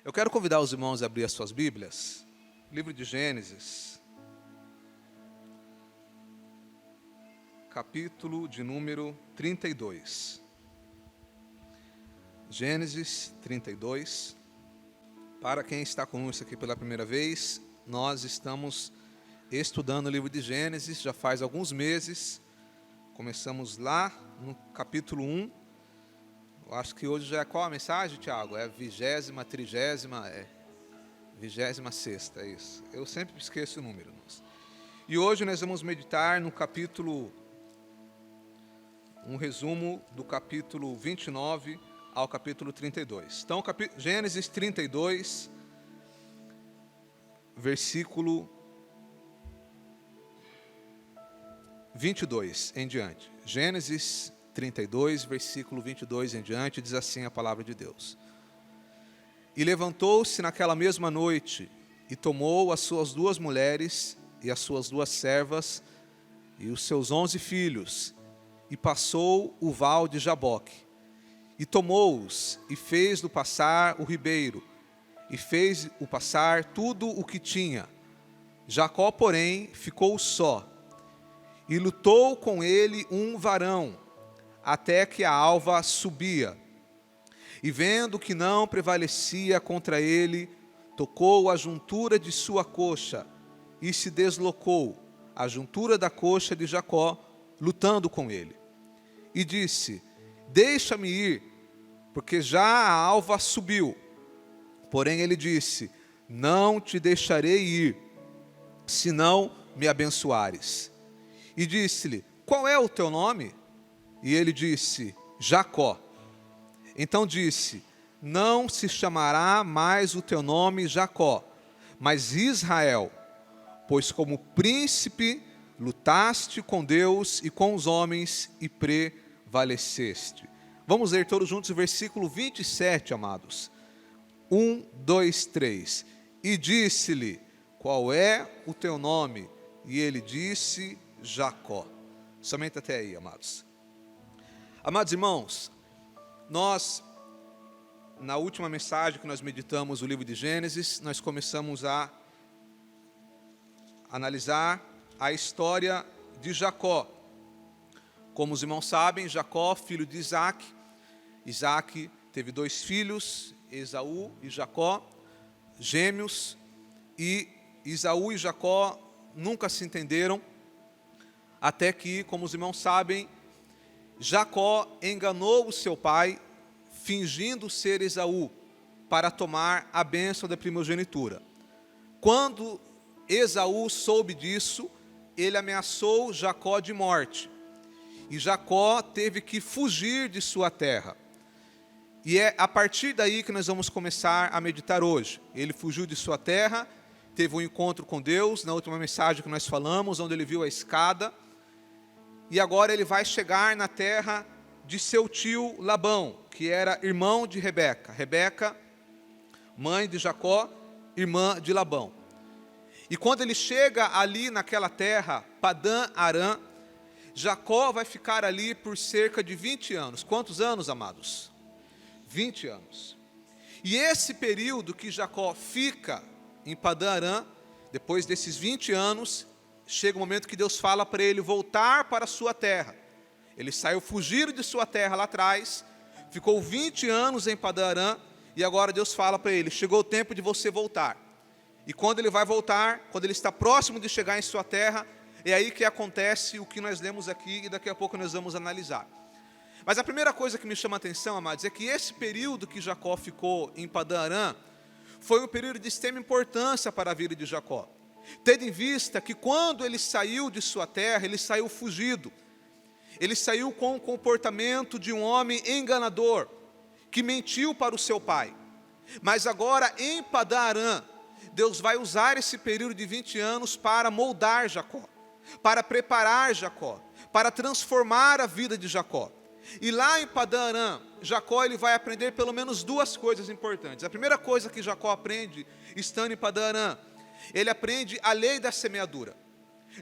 Eu quero convidar os irmãos a abrir as suas Bíblias, livro de Gênesis, capítulo de número 32. Gênesis 32. Para quem está conosco aqui pela primeira vez, nós estamos estudando o livro de Gênesis, já faz alguns meses. Começamos lá no capítulo 1. Eu acho que hoje já é qual a mensagem, Tiago? É 20ª, 30ª, 26ª, é isso. Eu sempre esqueço o número. E hoje nós vamos meditar no capítulo, um resumo do capítulo 29 ao capítulo 32. Então, Gênesis 32, versículo 22 em diante. Gênesis 32, versículo 22 em diante, diz assim a palavra de Deus. E levantou-se naquela mesma noite, e tomou as suas 2 mulheres, e as suas 2 servas, e os seus 11 filhos, e passou o val de Jaboque. E tomou-os, e fez-do passar o ribeiro, e fez-o passar tudo o que tinha. Jacó, porém, ficou só, e lutou com ele um varão, até que a alva subia. E vendo que não prevalecia contra ele, tocou a juntura de sua coxa, e se deslocou a juntura da coxa de Jacó, lutando com ele. E disse: deixa-me ir, porque já a alva subiu. Porém ele disse: não te deixarei ir, se não me abençoares. E disse-lhe: qual é o teu nome? E ele disse: Jacó. Então disse: não se chamará mais o teu nome Jacó, mas Israel, pois como príncipe lutaste com Deus e com os homens e prevaleceste. Vamos ler todos juntos o versículo 27, amados. 1, 2, 3. E disse-lhe: qual é o teu nome? E ele disse: Jacó. Somente até aí, amados. Amados irmãos, nós, na última mensagem que nós meditamos o livro de Gênesis, nós começamos a analisar a história de Jacó. Como os irmãos sabem, Jacó, filho de Isaac. Isaac teve 2 filhos, Esaú e Jacó, gêmeos, e Esaú e Jacó nunca se entenderam, até que, como os irmãos sabem, Jacó enganou o seu pai, fingindo ser Esaú, para tomar a bênção da primogenitura. Quando Esaú soube disso, ele ameaçou Jacó de morte. E Jacó teve que fugir de sua terra. E é a partir daí que nós vamos começar a meditar hoje. Ele fugiu de sua terra, teve um encontro com Deus, na última mensagem que nós falamos, onde ele viu a escada. E agora ele vai chegar na terra de seu tio Labão, que era irmão de Rebeca. Rebeca, mãe de Jacó, irmã de Labão. E quando ele chega ali naquela terra, Padã Arã, Jacó vai ficar ali por cerca de 20 anos. Quantos anos, amados? 20 anos. E esse período que Jacó fica em Padã Arã, depois desses 20 anos, chega o momento que Deus fala para ele voltar para a sua terra. Ele saiu fugido de sua terra lá atrás, ficou 20 anos em Padã Arã, e agora Deus fala para ele: chegou o tempo de você voltar. E quando ele vai voltar, quando ele está próximo de chegar em sua terra, é aí que acontece o que nós lemos aqui, e daqui a pouco nós vamos analisar. Mas a primeira coisa que me chama a atenção, amados, é que esse período que Jacó ficou em Padã Arã foi um período de extrema importância para a vida de Jacó. Tendo em vista que quando ele saiu de sua terra, ele saiu fugido. Ele saiu com o comportamento de um homem enganador, que mentiu para o seu pai. Mas agora em Padã Arã, Deus vai usar esse período de 20 anos para moldar Jacó, para preparar Jacó, para transformar a vida de Jacó. E lá em Padã Arã, Jacó ele vai aprender pelo menos 2 coisas importantes. A primeira coisa que Jacó aprende estando em Padã Arã, ele aprende a lei da semeadura.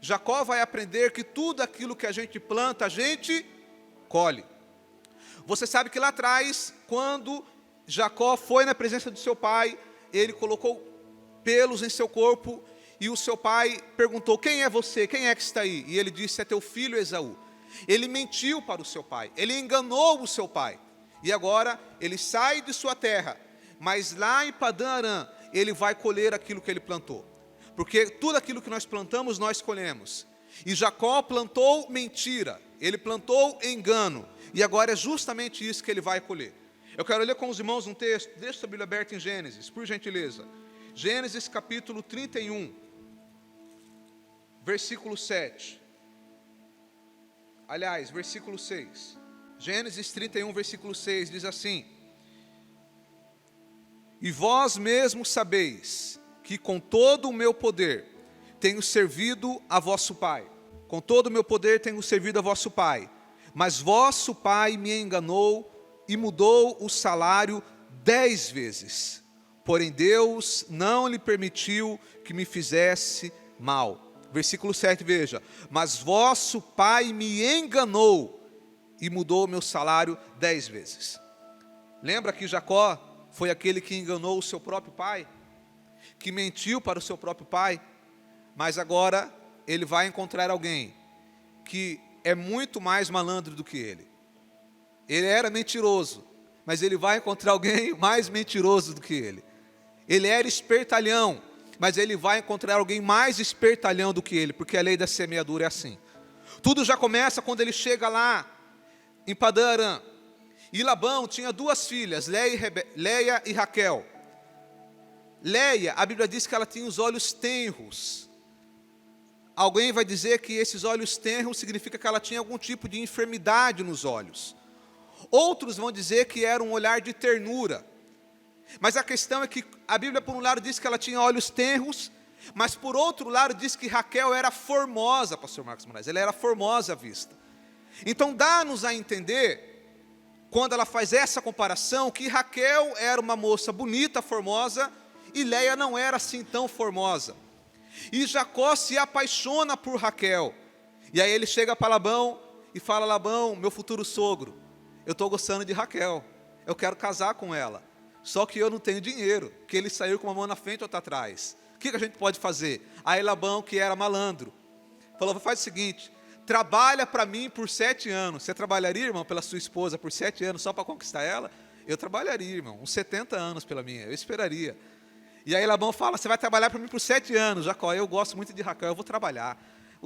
Jacó vai aprender que tudo aquilo que a gente planta, a gente colhe. Você sabe que lá atrás, quando Jacó foi na presença do seu pai, ele colocou pelos em seu corpo, e o seu pai perguntou: quem é você? Quem é que está aí? E ele disse: é teu filho Esaú. Ele mentiu para o seu pai, ele enganou o seu pai. E agora ele sai de sua terra, mas lá em Padã Arã, ele vai colher aquilo que ele plantou. Porque tudo aquilo que nós plantamos, nós colhemos. E Jacó plantou mentira, ele plantou engano. E agora é justamente isso que ele vai colher. Eu quero ler com os irmãos um texto, deixa a Bíblia aberta em Gênesis, por gentileza. Gênesis capítulo 31, versículo 7. Aliás, versículo 6. Gênesis 31, versículo 6, diz assim: e vós mesmos sabeis que com todo o meu poder tenho servido a vosso pai. Com todo o meu poder tenho servido a vosso pai. Mas vosso pai me enganou e mudou o salário 10 vezes. Porém Deus não lhe permitiu que me fizesse mal. Versículo 7, veja. Mas vosso pai me enganou e mudou o meu salário 10 vezes. Lembra que Jacó foi aquele que enganou o seu próprio pai? Que mentiu para o seu próprio pai? Mas agora ele vai encontrar alguém que é muito mais malandro do que ele. Ele era mentiroso, mas ele vai encontrar alguém mais mentiroso do que ele. Ele era espertalhão, mas ele vai encontrar alguém mais espertalhão do que ele, porque a lei da semeadura é assim. Tudo já começa quando ele chega lá em Padã Arã. E Labão tinha 2 filhas, Leia e Raquel. Leia, a Bíblia diz que ela tinha os olhos tenros. Alguém vai dizer que esses olhos tenros significa que ela tinha algum tipo de enfermidade nos olhos. Outros vão dizer que era um olhar de ternura. Mas a questão é que a Bíblia, por um lado, diz que ela tinha olhos tenros, mas por outro lado, diz que Raquel era formosa, pastor Marcos Moraes, ela era formosa à vista. Então dá-nos a entender, quando ela faz essa comparação, que Raquel era uma moça bonita, formosa, e Leia não era assim tão formosa. E Jacó se apaixona por Raquel. E aí ele chega para Labão e fala: Labão, meu futuro sogro, eu estou gostando de Raquel, eu quero casar com ela. Só que eu não tenho dinheiro, porque ele saiu com uma mão na frente e outra atrás. O que a gente pode fazer? Aí Labão, que era malandro, falou: faz o seguinte, trabalha para mim por 7 anos. Você trabalharia, irmão, pela sua esposa por 7 anos só para conquistar ela? Eu trabalharia, irmão, uns 70 anos pela minha, eu esperaria. E aí Labão fala: você vai trabalhar para mim por 7 anos, Jacó, eu gosto muito de Raquel, eu vou trabalhar.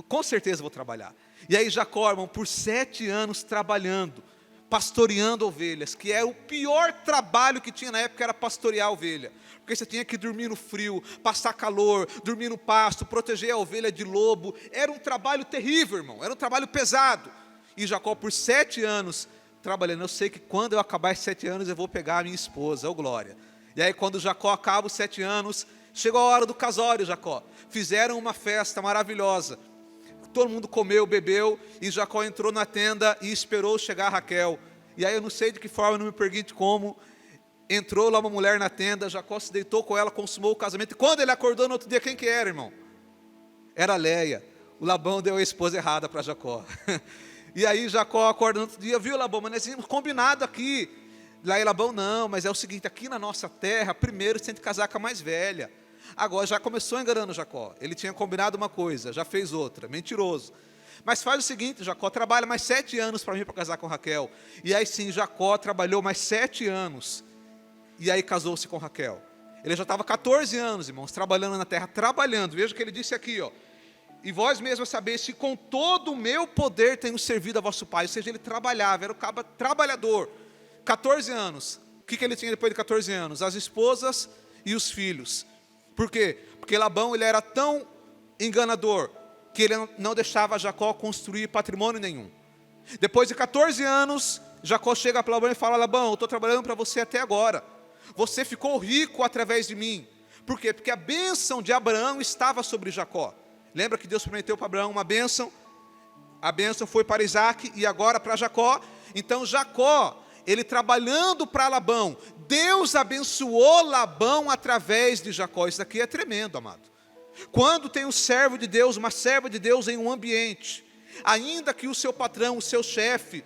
Com certeza vou trabalhar. E aí Jacó, irmão, por 7 anos trabalhando, pastoreando ovelhas, que é o pior trabalho que tinha na época, era pastorear a ovelha. Porque você tinha que dormir no frio, passar calor, dormir no pasto, proteger a ovelha de lobo. Era um trabalho terrível, irmão, era um trabalho pesado. E Jacó, por 7 anos, trabalhando. Eu sei que quando eu acabar esses 7 anos, eu vou pegar a minha esposa, ô glória. E aí quando Jacó acaba os 7 anos, chegou a hora do casório, Jacó. Fizeram uma festa maravilhosa. Todo mundo comeu, bebeu, e Jacó entrou na tenda e esperou chegar a Raquel. E aí eu não sei de que forma, não me pergunte como, entrou lá uma mulher na tenda, Jacó se deitou com ela, consumou o casamento. E quando ele acordou no outro dia, quem que era, irmão? Era Leia. O Labão deu a esposa errada para Jacó. E aí Jacó acorda no outro dia: viu, Labão, mas nós tínhamos combinado aqui. Lá em Labão: não, mas é o seguinte, aqui na nossa terra, primeiro você tem que casar com a mais velha. Agora já começou enganando Jacó. Ele tinha combinado uma coisa, já fez outra, mentiroso. Mas faz o seguinte, Jacó, trabalha mais 7 anos para mim, para casar com Raquel. E aí sim, Jacó trabalhou mais 7 anos. E aí casou-se com Raquel. Ele já estava 14 anos, irmãos, trabalhando na terra, trabalhando. Veja o que ele disse aqui, ó. E vós mesmos sabeis que com todo o meu poder tenho servido a vosso pai. Ou seja, ele trabalhava, era o cabo trabalhador. 14 anos. O que ele tinha depois de 14 anos? As esposas e os filhos. Por quê? Porque Labão, ele era tão enganador que ele não deixava Jacó construir patrimônio nenhum. Depois de 14 anos, Jacó chega para Labão e fala: Labão, eu estou trabalhando para você até agora. Você ficou rico através de mim. Por quê? Porque a bênção de Abraão estava sobre Jacó. Lembra que Deus prometeu para Abraão uma bênção? A bênção foi para Isaac e agora para Jacó. Então Jacó, ele trabalhando para Labão, Deus abençoou Labão através de Jacó. Isso aqui é tremendo, amado. Quando tem um servo de Deus, uma serva de Deus em um ambiente, ainda que o seu patrão, o seu chefe,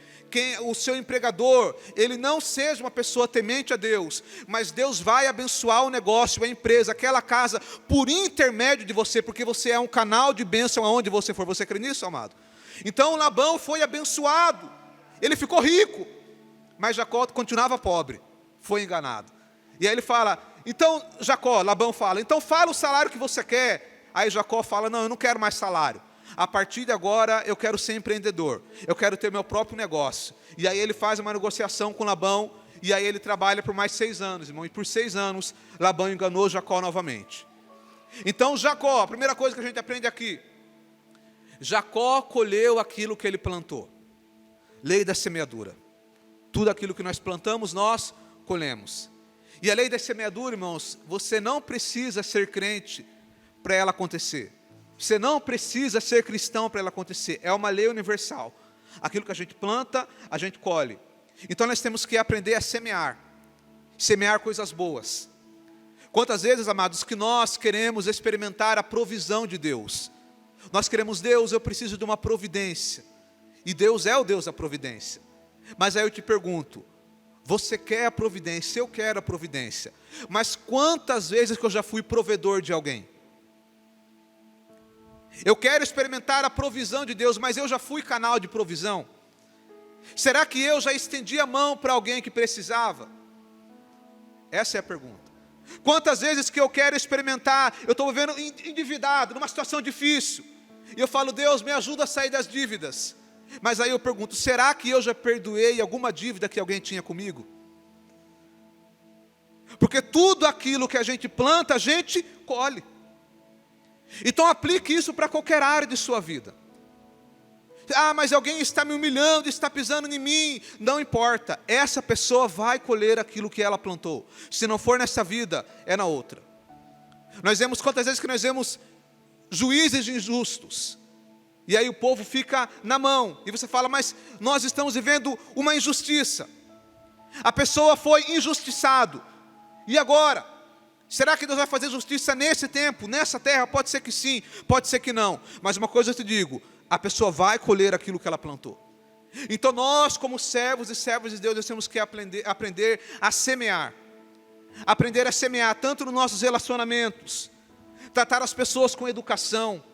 o seu empregador, ele não seja uma pessoa temente a Deus, mas Deus vai abençoar o negócio, a empresa, aquela casa, por intermédio de você, porque você é um canal de bênção aonde você for. Você crê nisso, amado? Então Labão foi abençoado, ele ficou rico, mas Jacó continuava pobre, foi enganado. E aí ele fala, então Labão fala, então fala o salário que você quer. Aí Jacó fala, não, eu não quero mais salário. A partir de agora eu quero ser empreendedor, eu quero ter meu próprio negócio. E aí ele faz uma negociação com Labão, e aí ele trabalha por mais 6 anos, irmão. E por 6 anos, Labão enganou Jacó novamente. Então Jacó, a primeira coisa que a gente aprende aqui, Jacó colheu aquilo que ele plantou. Lei da semeadura. Tudo aquilo que nós plantamos, nós colhemos. E a lei da semeadura, irmãos, você não precisa ser crente para ela acontecer. Você não precisa ser cristão para ela acontecer. É uma lei universal. Aquilo que a gente planta, a gente colhe. Então nós temos que aprender a semear. Semear coisas boas. Quantas vezes, amados, que nós queremos experimentar a provisão de Deus. Nós queremos, Deus, eu preciso de uma providência. E Deus é o Deus da providência. Mas aí eu te pergunto, você quer a providência? Eu quero a providência. Mas quantas vezes que eu já fui provedor de alguém? Eu quero experimentar a provisão de Deus, mas eu já fui canal de provisão? Será que eu já estendi a mão para alguém que precisava? Essa é a pergunta. Quantas vezes que eu quero experimentar, eu estou vivendo endividado, numa situação difícil, e eu falo, Deus, me ajuda a sair das dívidas. Mas aí eu pergunto, será que eu já perdoei alguma dívida que alguém tinha comigo? Porque tudo aquilo que a gente planta, a gente colhe. Então aplique isso para qualquer área de sua vida. Ah, mas alguém está me humilhando, está pisando em mim. Não importa, essa pessoa vai colher aquilo que ela plantou. Se não for nessa vida, é na outra. Nós vemos quantas vezes que nós vemos juízes injustos. E aí o povo fica na mão. E você fala, mas nós estamos vivendo uma injustiça. A pessoa foi injustiçado. E agora? Será que Deus vai fazer justiça nesse tempo, nessa terra? Pode ser que sim, pode ser que não. Mas uma coisa eu te digo, a pessoa vai colher aquilo que ela plantou. Então nós, como servos e servas de Deus, nós temos que aprender a semear. Aprender a semear tanto nos nossos relacionamentos. Tratar as pessoas com educação.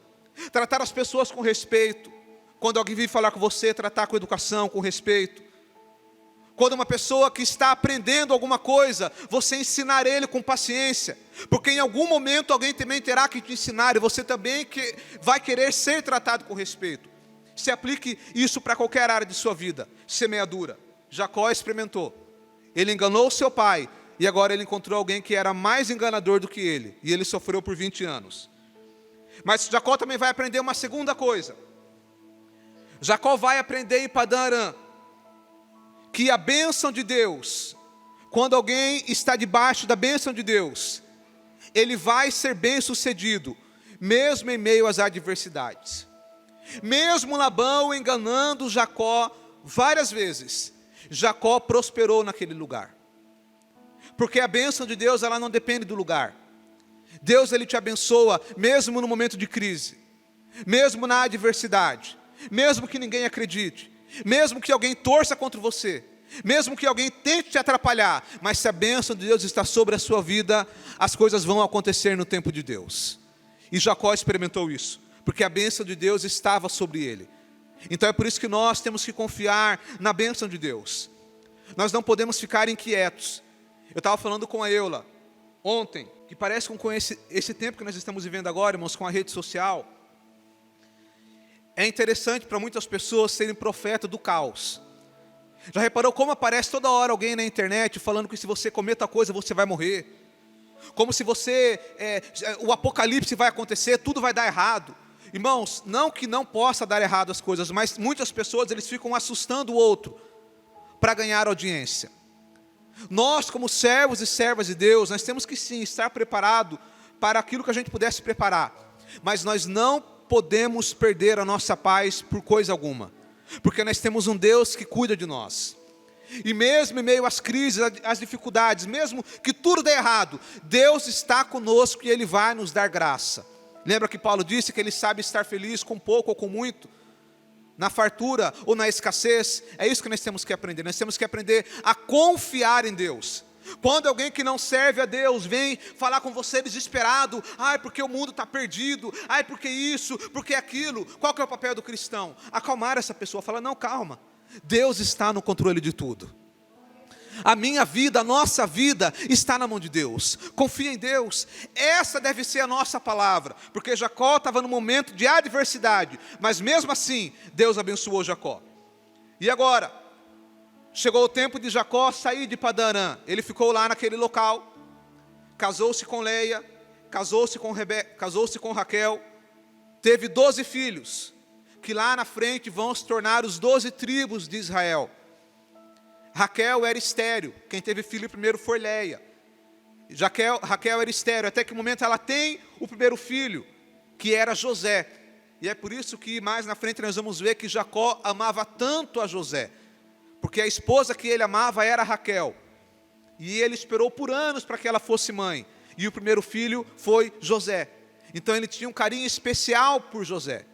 Tratar as pessoas com respeito. Quando alguém vir falar com você, tratar com educação, com respeito. Quando uma pessoa que está aprendendo alguma coisa, você ensinar ele com paciência. Porque em algum momento alguém também terá que te ensinar, e você também vai querer ser tratado com respeito. Se aplique isso para qualquer área de sua vida. Semeadura. Jacó experimentou. Ele enganou o seu pai, e agora ele encontrou alguém que era mais enganador do que ele. E ele sofreu por 20 anos. Mas Jacó também vai aprender uma segunda coisa. Jacó vai aprender em Padã Arã que a bênção de Deus, quando alguém está debaixo da bênção de Deus, ele vai ser bem sucedido, mesmo em meio às adversidades. Mesmo Labão enganando Jacó várias vezes, Jacó prosperou naquele lugar. Porque a bênção de Deus, ela não depende do lugar. Deus, ele te abençoa mesmo no momento de crise, mesmo na adversidade, mesmo que ninguém acredite, mesmo que alguém torça contra você, mesmo que alguém tente te atrapalhar, mas se a bênção de Deus está sobre a sua vida, as coisas vão acontecer no tempo de Deus. E Jacó experimentou isso, porque a bênção de Deus estava sobre ele. Então é por isso que nós temos que confiar na bênção de Deus. Nós não podemos ficar inquietos. Eu estava falando com a Eula ontem, que parece com esse tempo que nós estamos vivendo agora, irmãos, com a rede social. É interessante para muitas pessoas serem profeta do caos. Já reparou como aparece toda hora alguém na internet falando que se você comer tal coisa você vai morrer? Como se o apocalipse vai acontecer, tudo vai dar errado. Irmãos, não que não possa dar errado as coisas, mas muitas pessoas eles ficam assustando o outro para ganhar audiência. Nós, como servos e servas de Deus, nós temos que sim estar preparado para aquilo que a gente pudesse preparar. Mas nós não podemos perder a nossa paz por coisa alguma, porque nós temos um Deus que cuida de nós. E mesmo em meio às crises, às dificuldades, mesmo que tudo dê errado, Deus está conosco e Ele vai nos dar graça. Lembra que Paulo disse que Ele sabe estar feliz com pouco ou com muito? na fartura ou na escassez. É isso que nós temos que aprender. Nós temos que aprender a confiar em Deus. Quando alguém que não serve a Deus vem falar com você desesperado, ai porque o mundo está perdido, ai porque isso, porque aquilo, qual que é o papel do cristão? Acalmar essa pessoa, falar, não, calma, Deus está no controle de tudo. A minha vida, a nossa vida está na mão de Deus. Confia em Deus. Essa deve ser a nossa palavra. Porque Jacó estava num momento de adversidade, mas mesmo assim, Deus abençoou Jacó. E agora, chegou o tempo de Jacó sair de Padã-Arã. Ele ficou lá naquele local, casou-se com Leia, casou-se com Raquel, teve 12 filhos, que lá na frente vão se tornar os 12 tribos de Israel. Raquel era estéril, quem teve filho primeiro foi Leia. Raquel era estéril, até que momento ela tem o primeiro filho, que era José. E é por isso que mais na frente nós vamos ver que Jacó amava tanto a José, porque a esposa que ele amava era Raquel. E ele esperou por anos para que ela fosse mãe, e o primeiro filho foi José. Então ele tinha um carinho especial por José.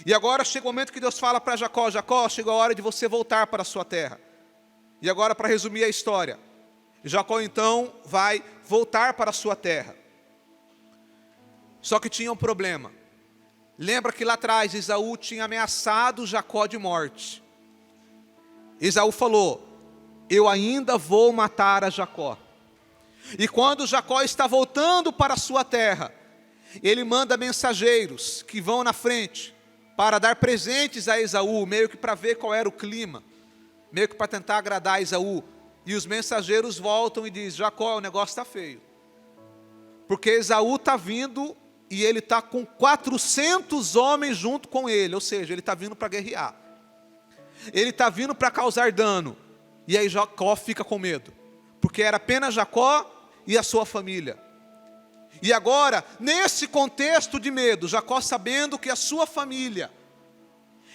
E agora chega o momento que Deus fala para Jacó, Jacó, chegou a hora de você voltar para a sua terra. E agora, para resumir a história, Jacó então vai voltar para a sua terra. Só que tinha um problema. Lembra que lá atrás Esaú tinha ameaçado Jacó de morte. Esaú falou, eu ainda vou matar a Jacó. E quando Jacó está voltando para a sua terra, ele manda mensageiros que vão na frente para dar presentes a Esaú, meio que para ver qual era o clima, meio que para tentar agradar Esaú. E os mensageiros voltam e dizem, Jacó, o negócio está feio. Porque Esaú está vindo e ele está com 400 homens junto com ele, ou seja, ele está vindo para guerrear. Ele está vindo para causar dano. E aí Jacó fica com medo, porque era apenas Jacó e a sua família. E agora, nesse contexto de medo, Jacó sabendo que a sua família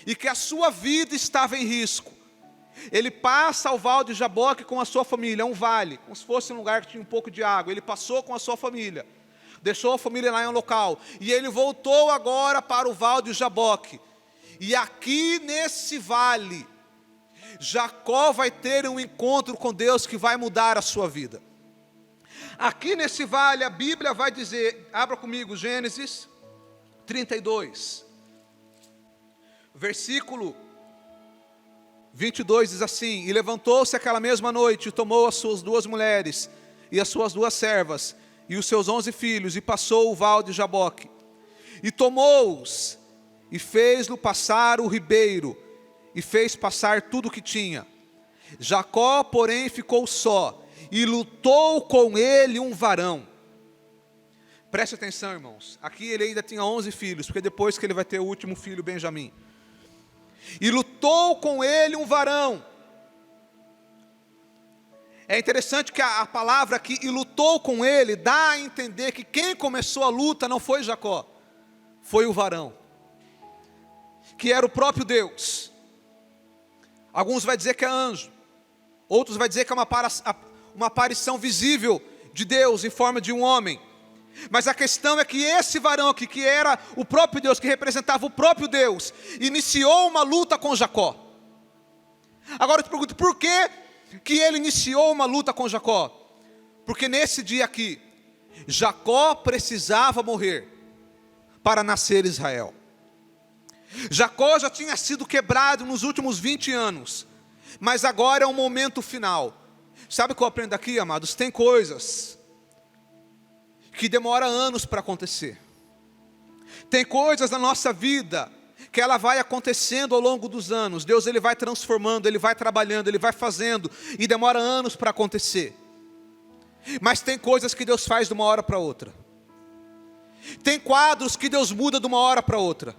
e que a sua vida estava em risco, ele passa ao Val de Jaboque com a sua família, um vale, como se fosse um lugar que tinha um pouco de água. Ele passou com a sua família, deixou a família lá em um local, e ele voltou agora para o Val de Jaboque. E aqui nesse vale, Jacó vai ter um encontro com Deus que vai mudar a sua vida. Aqui nesse vale a Bíblia vai dizer, abra comigo Gênesis 32, versículo 22 diz assim, e levantou-se aquela mesma noite, e tomou as suas 2 mulheres, e as suas 2 servas, e os seus 11 filhos, e passou o val de Jaboque, e tomou-os, e fez-lo passar o ribeiro, e fez passar tudo o que tinha. Jacó, porém, ficou só, e lutou com ele um varão. Preste atenção, irmãos, aqui ele ainda tinha 11 filhos, porque depois que ele vai ter o último filho, Benjamim. E lutou com ele um varão. É interessante que a palavra aqui, e lutou com ele, dá a entender que quem começou a luta não foi Jacó, foi o varão, que era o próprio Deus. Alguns vão dizer que é anjo, outros vão dizer que é uma aparição visível de Deus em forma de um homem. Mas a questão é que esse varão aqui, que era o próprio Deus, que representava o próprio Deus, iniciou uma luta com Jacó. Agora eu te pergunto, por que ele iniciou uma luta com Jacó? Porque nesse dia aqui, Jacó precisava morrer para nascer Israel. Jacó já tinha sido quebrado nos últimos 20 anos, mas agora é um momento final. Sabe o que eu aprendo aqui, amados? Tem coisas que demora anos para acontecer. Tem coisas na nossa vida que ela vai acontecendo ao longo dos anos. Deus ele vai transformando, ele vai trabalhando, ele vai fazendo, e demora anos para acontecer. Mas tem coisas que Deus faz de uma hora para outra. Tem quadros que Deus muda de uma hora para outra.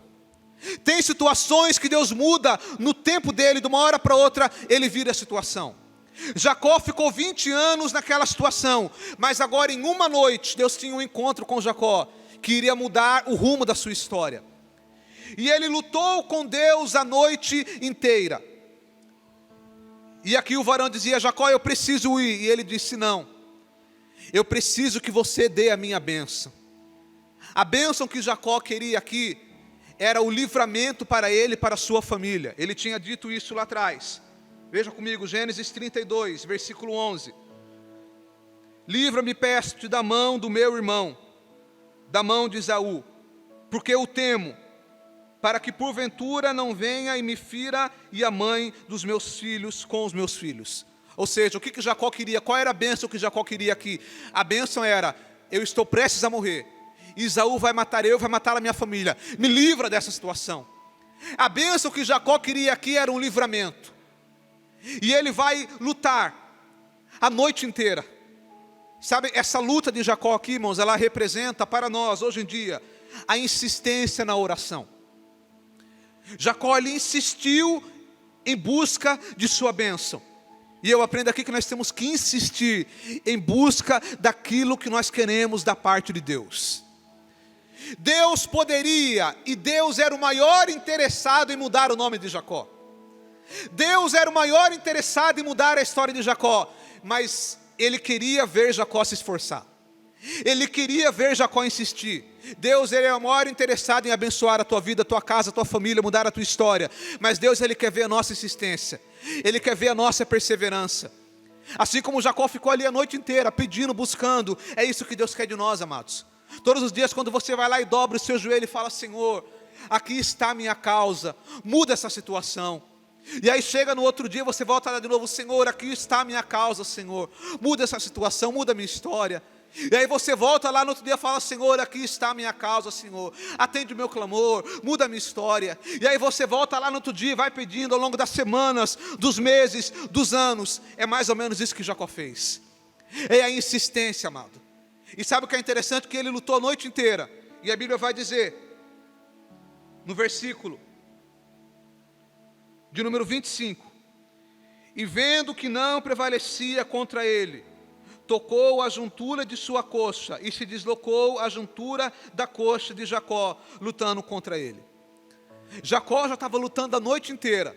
Tem situações que Deus muda no tempo dele, de uma hora para outra, ele vira a situação. Jacó ficou 20 anos naquela situação, mas agora em uma noite, Deus tinha um encontro com Jacó, que iria mudar o rumo da sua história. E ele lutou com Deus a noite inteira. E aqui o varão dizia, Jacó, eu preciso ir. E ele disse, não, eu preciso que você dê a minha bênção. A bênção que Jacó queria aqui, era o livramento para ele e para a sua família. Ele tinha dito isso lá atrás. Veja comigo, Gênesis 32, versículo 11. Livra-me, peço-te, da mão do meu irmão, da mão de Esaú, porque eu temo, para que porventura não venha e me fira e a mãe dos meus filhos com os meus filhos. Ou seja, o que Jacó queria? Qual era a bênção que Jacó queria aqui? A bênção era: eu estou prestes a morrer, Esaú vai matar eu, vai matar a minha família, me livra dessa situação. A bênção que Jacó queria aqui era um livramento. E ele vai lutar a noite inteira. Sabe, essa luta de Jacó aqui, irmãos, ela representa para nós, hoje em dia, a insistência na oração. Jacó, ele insistiu em busca de sua bênção. E eu aprendo aqui que nós temos que insistir em busca daquilo que nós queremos da parte de Deus. Deus poderia, e Deus era o maior interessado em mudar o nome de Jacó. Deus era o maior interessado em mudar a história de Jacó, mas ele queria ver Jacó se esforçar. Ele queria ver Jacó insistir. Deus, ele é o maior interessado em abençoar a tua vida, a tua casa, a tua família, mudar a tua história. Mas Deus, ele quer ver a nossa insistência. Ele quer ver a nossa perseverança. Assim como Jacó ficou ali a noite inteira pedindo, buscando. É isso que Deus quer de nós, amados. Todos os dias, quando você vai lá e dobra o seu joelho e fala: Senhor, aqui está a minha causa, muda essa situação. E aí chega no outro dia, você volta lá de novo: Senhor, aqui está a minha causa, Senhor, muda essa situação, muda a minha história. E aí você volta lá no outro dia e fala: Senhor, aqui está a minha causa, Senhor, atende o meu clamor, muda a minha história. E aí você volta lá no outro dia e vai pedindo ao longo das semanas, dos meses, dos anos. É mais ou menos isso que Jacó fez. É a insistência, amado. E sabe o que é interessante? Que ele lutou a noite inteira. E a Bíblia vai dizer, no versículo de número 25: e vendo que não prevalecia contra ele, tocou a juntura de sua coxa, e se deslocou a juntura da coxa de Jacó, lutando contra ele. Jacó já estava lutando a noite inteira.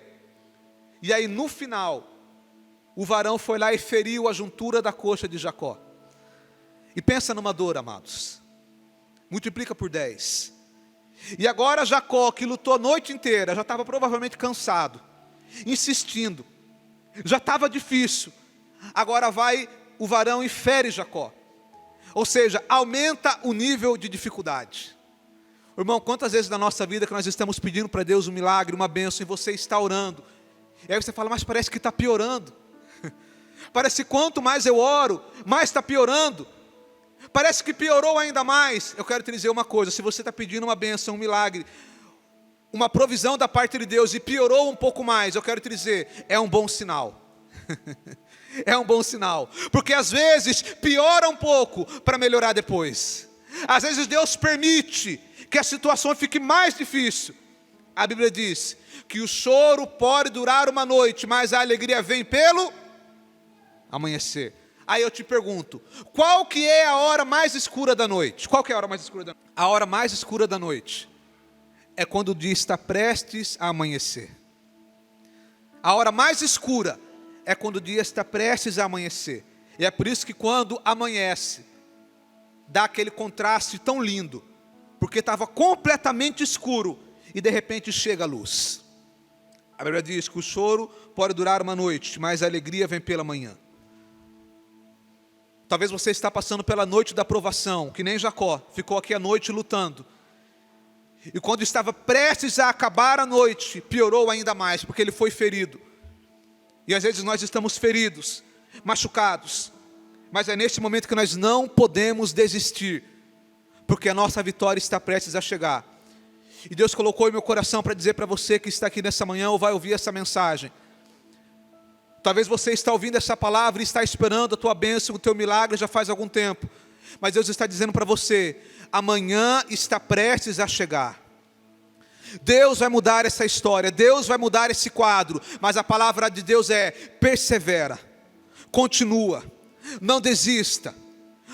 E aí no final, o varão foi lá e feriu a juntura da coxa de Jacó. E pensa numa dor, amados. Multiplica por 10. E agora Jacó, que lutou a noite inteira, já estava provavelmente cansado, insistindo. Já estava difícil. Agora vai o varão e fere Jacó. Ou seja, aumenta o nível de dificuldade. Irmão, quantas vezes na nossa vida que nós estamos pedindo para Deus um milagre, uma bênção, e você está orando. E aí você fala: mas parece que está piorando. Parece que quanto mais eu oro, mais está piorando. Parece que piorou ainda mais. Eu quero te dizer uma coisa: se você está pedindo uma bênção, um milagre, uma provisão da parte de Deus, e piorou um pouco mais, eu quero te dizer, é um bom sinal. É um bom sinal. Porque às vezes piora um pouco para melhorar depois. Às vezes Deus permite que a situação fique mais difícil. A Bíblia diz que o choro pode durar uma noite, mas a alegria vem pelo amanhecer. Aí eu te pergunto, qual que é a hora mais escura da noite? Qual que é a hora mais escura da noite? A hora mais escura da noite é quando o dia está prestes a amanhecer. A hora mais escura é quando o dia está prestes a amanhecer. E é por isso que quando amanhece, dá aquele contraste tão lindo, porque estava completamente escuro e de repente chega a luz. A Bíblia diz que o choro pode durar uma noite, mas a alegria vem pela manhã. Talvez você está passando pela noite da provação, que nem Jacó, ficou aqui a noite lutando. E quando estava prestes a acabar a noite, piorou ainda mais, porque ele foi ferido. E às vezes nós estamos feridos, machucados, mas é neste momento que nós não podemos desistir, porque a nossa vitória está prestes a chegar. E Deus colocou em meu coração para dizer para você que está aqui nessa manhã ou vai ouvir essa mensagem. Talvez você está ouvindo essa palavra e está esperando a tua bênção, o teu milagre já faz algum tempo. Mas Deus está dizendo para você, amanhã está prestes a chegar. Deus vai mudar essa história, Deus vai mudar esse quadro. Mas a palavra de Deus é: persevera, continua, não desista.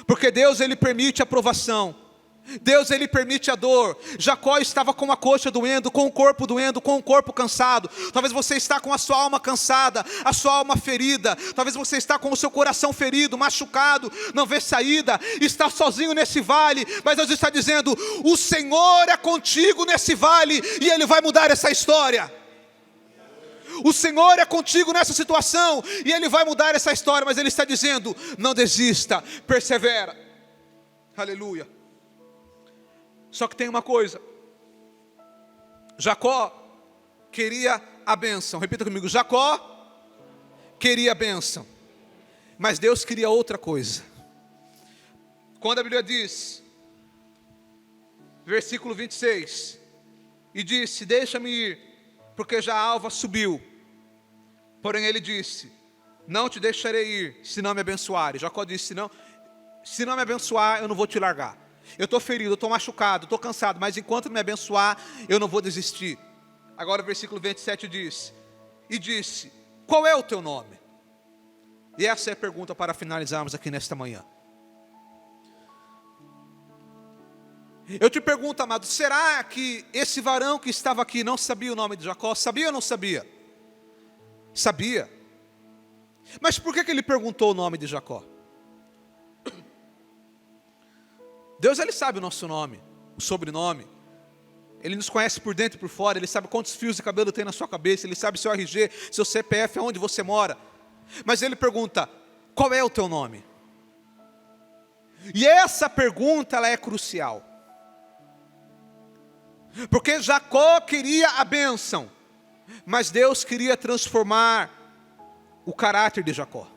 Porque Deus, Ele permite a provação. Deus, Ele permite a dor. Jacó estava com a coxa doendo, com o corpo doendo, com o corpo cansado. Talvez você está com a sua alma cansada, a sua alma ferida. Talvez você está com o seu coração ferido, machucado, não vê saída, está sozinho nesse vale. Mas Deus está dizendo, o Senhor é contigo nesse vale, e Ele vai mudar essa história. O Senhor é contigo nessa situação, e Ele vai mudar essa história. Mas Ele está dizendo, não desista, persevera. Aleluia. Só que tem uma coisa, Jacó queria a bênção. Repita comigo, Jacó queria a bênção, mas Deus queria outra coisa. Quando a Bíblia diz, versículo 26, e disse, deixa-me ir, porque já a alva subiu. Porém ele disse, não te deixarei ir, se não me abençoares. Jacó disse, se não me abençoar, eu não vou te largar. Eu estou ferido, eu estou machucado, estou cansado, mas enquanto me abençoar, eu não vou desistir. Agora o versículo 27 diz, e disse, qual é o teu nome? E essa é a pergunta para finalizarmos aqui nesta manhã. Eu te pergunto, amado, será que esse varão que estava aqui não sabia o nome de Jacó? Sabia ou não sabia? Sabia. Mas por que ele perguntou o nome de Jacó? Deus, Ele sabe o nosso nome, o sobrenome. Ele nos conhece por dentro e por fora. Ele sabe quantos fios de cabelo tem na sua cabeça. Ele sabe seu RG, seu CPF, onde você mora. Mas Ele pergunta, qual é o teu nome? E essa pergunta, ela é crucial. Porque Jacó queria a bênção, mas Deus queria transformar o caráter de Jacó.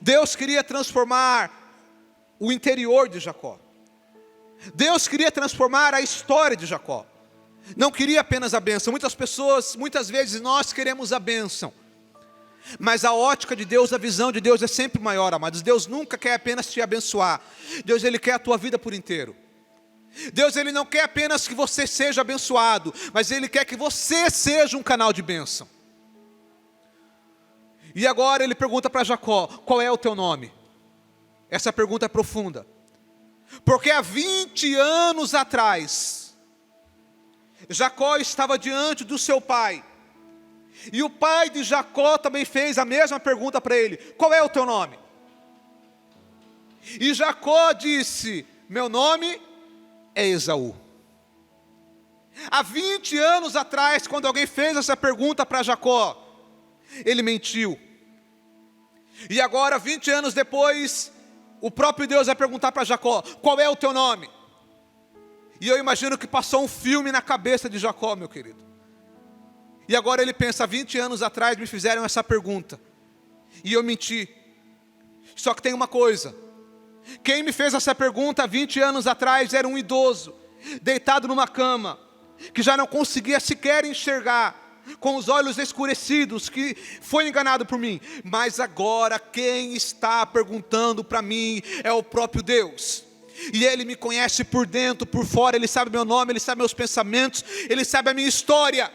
Deus queria transformar o interior de Jacó. Deus queria transformar a história de Jacó. Não queria apenas a bênção. Muitas vezes nós queremos a bênção, mas a ótica de Deus, a visão de Deus é sempre maior, amados. Deus nunca quer apenas te abençoar. Deus, Ele quer a tua vida por inteiro. Deus, Ele não quer apenas que você seja abençoado, mas Ele quer que você seja um canal de bênção. E agora Ele pergunta para Jacó, qual é o teu nome? Essa pergunta é profunda, porque há 20 anos atrás, Jacó estava diante do seu pai, e o pai de Jacó também fez a mesma pergunta para ele, qual é o teu nome? E Jacó disse, meu nome é Esaú. Há 20 anos atrás, quando alguém fez essa pergunta para Jacó, ele mentiu. E agora, 20 anos depois, o próprio Deus vai perguntar para Jacó, qual é o teu nome? E eu imagino que passou um filme na cabeça de Jacó, meu querido. E agora ele pensa, 20 anos atrás me fizeram essa pergunta, e eu menti. Só que tem uma coisa, quem me fez essa pergunta há 20 anos atrás era um idoso, deitado numa cama, que já não conseguia sequer enxergar, com os olhos escurecidos, que foi enganado por mim. Mas agora quem está perguntando para mim é o próprio Deus. E Ele me conhece por dentro, por fora. Ele sabe meu nome, Ele sabe meus pensamentos, Ele sabe a minha história.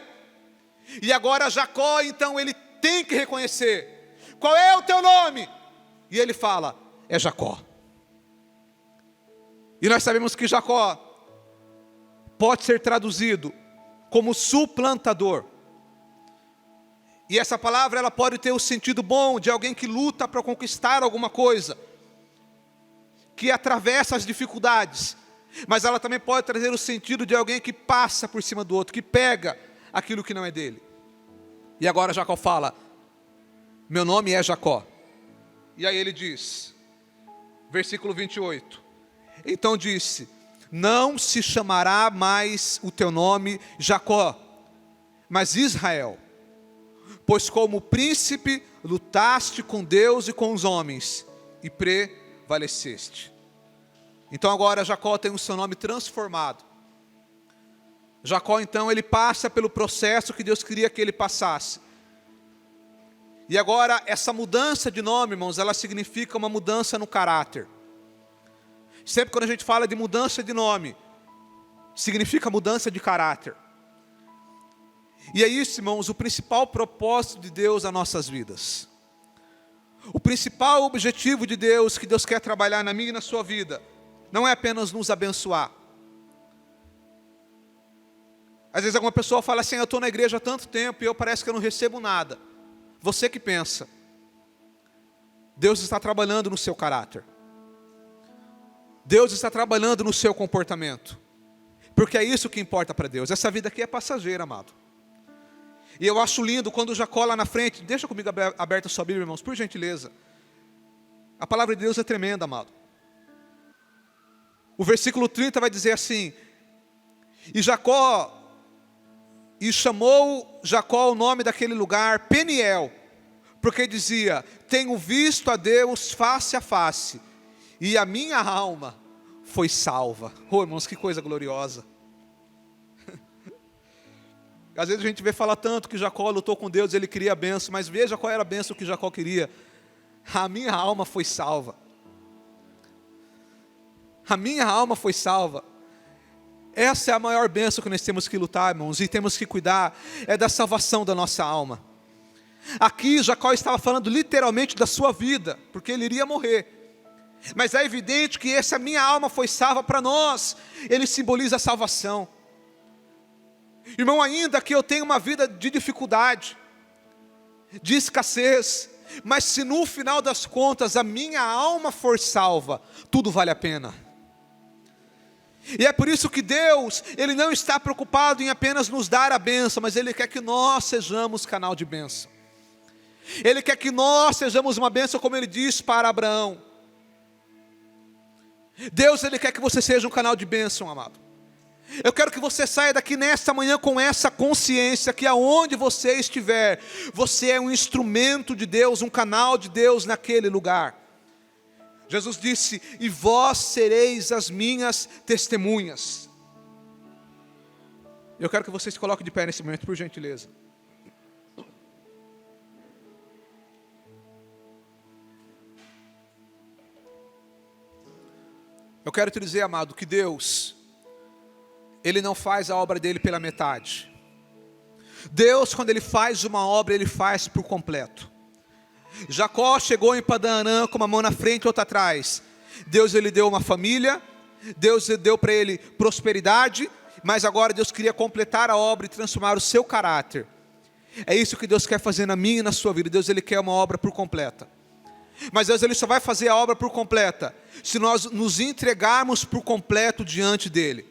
E agora Jacó, então, ele tem que reconhecer, qual é o teu nome? E ele fala, é Jacó. E nós sabemos que Jacó pode ser traduzido como suplantador. E essa palavra, ela pode ter o sentido bom de alguém que luta para conquistar alguma coisa, que atravessa as dificuldades, mas ela também pode trazer o sentido de alguém que passa por cima do outro, que pega aquilo que não é dele. E agora Jacó fala, meu nome é Jacó. E aí ele diz, versículo 28, então disse, não se chamará mais o teu nome Jacó, mas Israel, pois como príncipe lutaste com Deus e com os homens, e prevaleceste. Então agora Jacó tem o seu nome transformado. Jacó então ele passa pelo processo que Deus queria que ele passasse. E agora essa mudança de nome, irmãos, ela significa uma mudança no caráter. Sempre quando a gente fala de mudança de nome, significa mudança de caráter. E é isso, irmãos, o principal propósito de Deus às nossas vidas. O principal objetivo de Deus, que Deus quer trabalhar na minha e na sua vida, não é apenas nos abençoar. Às vezes alguma pessoa fala assim, eu estou na igreja há tanto tempo e eu parece que eu não recebo nada. Você que pensa. Deus está trabalhando no seu caráter. Deus está trabalhando no seu comportamento. Porque é isso que importa para Deus. Essa vida aqui é passageira, amado. E eu acho lindo quando Jacó lá na frente, deixa comigo aberta a sua Bíblia, irmãos, por gentileza. A palavra de Deus é tremenda, amado. O versículo 30 vai dizer assim, e chamou Jacó o nome daquele lugar Peniel, porque dizia, tenho visto a Deus face a face, e a minha alma foi salva. Oh, irmãos, que coisa gloriosa. Às vezes a gente vê falar tanto que Jacó lutou com Deus, ele queria a bênção, mas veja qual era a bênção que Jacó queria. A minha alma foi salva. A minha alma foi salva. Essa é a maior bênção que nós temos que lutar, irmãos, e temos que cuidar, é da salvação da nossa alma. Aqui Jacó estava falando literalmente da sua vida, porque ele iria morrer. Mas é evidente que essa minha alma foi salva para nós, ele simboliza a salvação. Irmão, ainda que eu tenha uma vida de dificuldade, de escassez, mas se no final das contas a minha alma for salva, tudo vale a pena. E é por isso que Deus, Ele não está preocupado em apenas nos dar a bênção, mas Ele quer que nós sejamos canal de bênção. Ele quer que nós sejamos uma bênção, como Ele diz para Abraão. Deus, Ele quer que você seja um canal de bênção, amado. Eu quero que você saia daqui nesta manhã com essa consciência que aonde você estiver, você é um instrumento de Deus, um canal de Deus naquele lugar. Jesus disse, e vós sereis as minhas testemunhas. Eu quero que você se coloque de pé nesse momento, por gentileza. Eu quero te dizer, amado, que Deus, Ele não faz a obra dele pela metade. Deus, quando Ele faz uma obra, Ele faz por completo. Jacó chegou em Padã-Arã com uma mão na frente e outra atrás. Deus, Ele deu uma família, Deus deu para ele prosperidade, mas agora Deus queria completar a obra e transformar o seu caráter. É isso que Deus quer fazer na minha e na sua vida. Deus, Ele quer uma obra por completa. Mas Deus, Ele só vai fazer a obra por completa se nós nos entregarmos por completo diante dEle.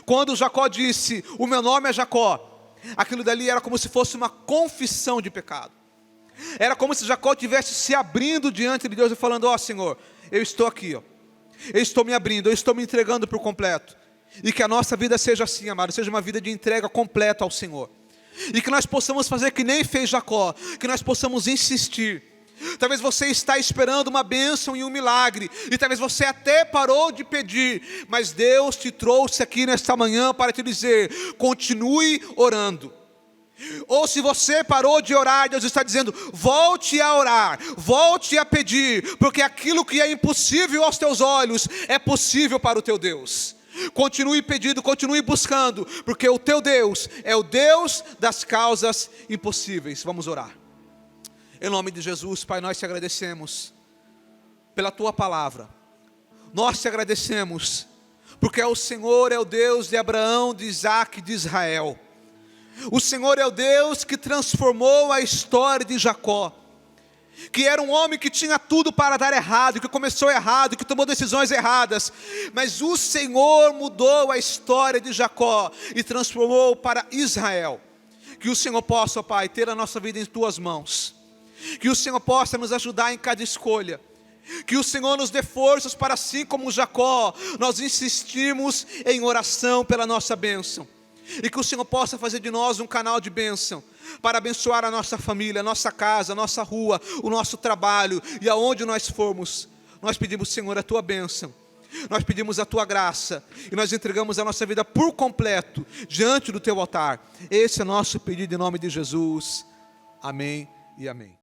Quando Jacó disse, o meu nome é Jacó, aquilo dali era como se fosse uma confissão de pecado. Era como se Jacó estivesse se abrindo diante de Deus e falando, ó Senhor, eu estou aqui, ó. Eu estou me abrindo, eu estou me entregando por completo. E que a nossa vida seja assim, amado, seja uma vida de entrega completa ao Senhor. E que nós possamos fazer que nem fez Jacó, que nós possamos insistir. Talvez você está esperando uma bênção e um milagre, e talvez você até parou de pedir, mas Deus te trouxe aqui nesta manhã para te dizer, continue orando. Ou se você parou de orar, Deus está dizendo, volte a orar, volte a pedir, porque aquilo que é impossível aos teus olhos, é possível para o teu Deus. Continue pedindo, continue buscando, porque o teu Deus é o Deus das causas impossíveis. Vamos orar. Em nome de Jesus, Pai, nós te agradecemos pela tua palavra. Nós te agradecemos, porque o Senhor é o Deus de Abraão, de Isaac e de Israel. O Senhor é o Deus que transformou a história de Jacó, que era um homem que tinha tudo para dar errado, que começou errado, que tomou decisões erradas, mas o Senhor mudou a história de Jacó e transformou para Israel. Que o Senhor possa, ó Pai, ter a nossa vida em tuas mãos, que o Senhor possa nos ajudar em cada escolha, que o Senhor nos dê forças para, assim como Jacó, nós insistimos em oração pela nossa bênção. E que o Senhor possa fazer de nós um canal de bênção, para abençoar a nossa família, a nossa casa, a nossa rua, o nosso trabalho, e aonde nós formos, nós pedimos, Senhor, a tua bênção, nós pedimos a tua graça, e nós entregamos a nossa vida por completo, diante do teu altar. Esse é o nosso pedido em nome de Jesus, amém e amém.